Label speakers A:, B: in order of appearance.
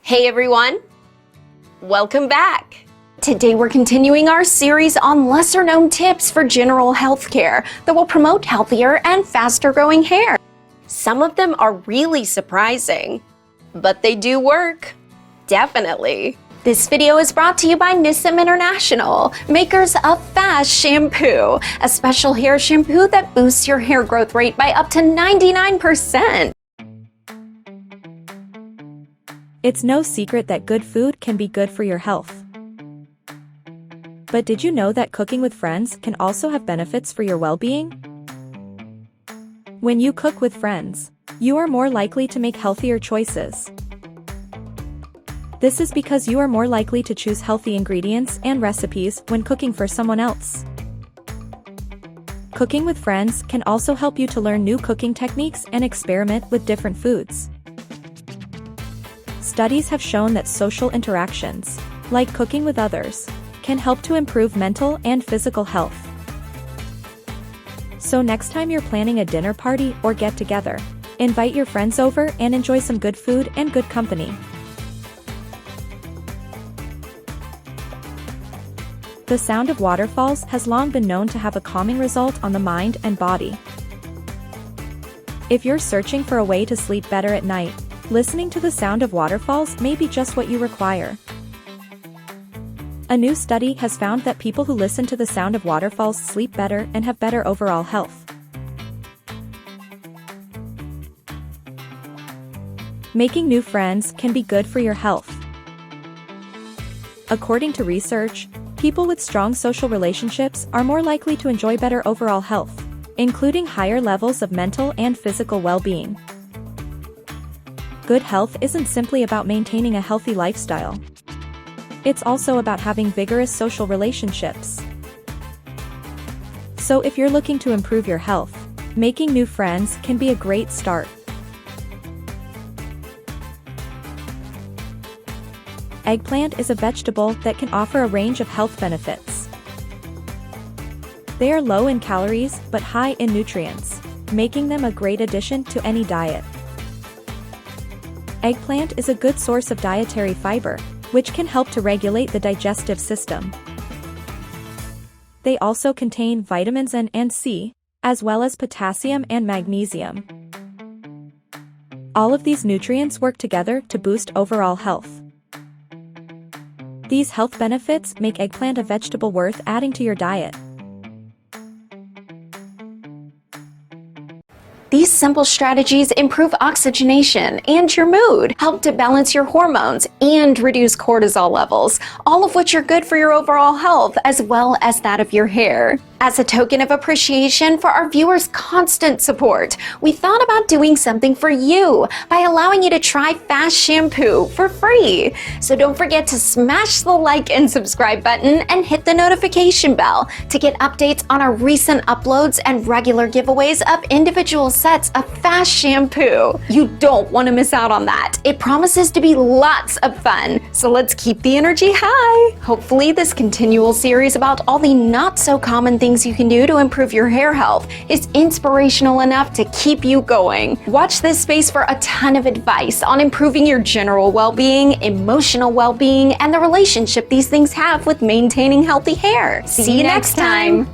A: Hey everyone, welcome back. Today we're continuing our series on lesser-known tips for general health care that will promote healthier and faster-growing hair. Some of them are really surprising, but they do work. Definitely. This video is brought to you by Nissim International, makers of F.A.S.T shampoo, a special hair shampoo that boosts your hair growth rate by up to 99%.
B: It's no secret that good food can be good for your health. But did you know that cooking with friends can also have benefits for your well-being? When you cook with friends, you are more likely to make healthier choices. This is because you are more likely to choose healthy ingredients and recipes when cooking for someone else. Cooking with friends can also help you to learn new cooking techniques and experiment with different foods. Studies have shown that social interactions, like cooking with others, can help to improve mental and physical health. So next time you're planning a dinner party or get-together, invite your friends over and enjoy some good food and good company. The sound of waterfalls has long been known to have a calming result on the mind and body. If you're searching for a way to sleep better at night, listening to the sound of waterfalls may be just what you require. A new study has found that people who listen to the sound of waterfalls sleep better and have better overall health. Making new friends can be good for your health. According to research, people with strong social relationships are more likely to enjoy better overall health, including higher levels of mental and physical well-being. Good health isn't simply about maintaining a healthy lifestyle. It's also about having vigorous social relationships. So if you're looking to improve your health, making new friends can be a great start. Eggplant is a vegetable that can offer a range of health benefits. They are low in calories but high in nutrients, making them a great addition to any diet. Eggplant is a good source of dietary fiber, which can help to regulate the digestive system. They also contain vitamins N and C, as well as potassium and magnesium. All of these nutrients work together to boost overall health. These health benefits make eggplant a vegetable worth adding to your diet.
A: These simple strategies improve oxygenation and your mood, help to balance your hormones, and reduce cortisol levels, all of which are good for your overall health as well as that of your hair. As a token of appreciation for our viewers' constant support, we thought about doing something for you by allowing you to try F.A.S.T shampoo for free. So don't forget to smash the like and subscribe button and hit the notification bell to get updates on our recent uploads and regular giveaways of individual sets of F.A.S.T shampoo. You don't want to miss out on that. It promises to be lots of fun, so let's keep the energy high. Hopefully this continual series about all the not so common things you can do to improve your hair health is inspirational enough to keep you going. Watch this space for a ton of advice on improving your general well-being, emotional well-being, and the relationship these things have with maintaining healthy hair. See you next time.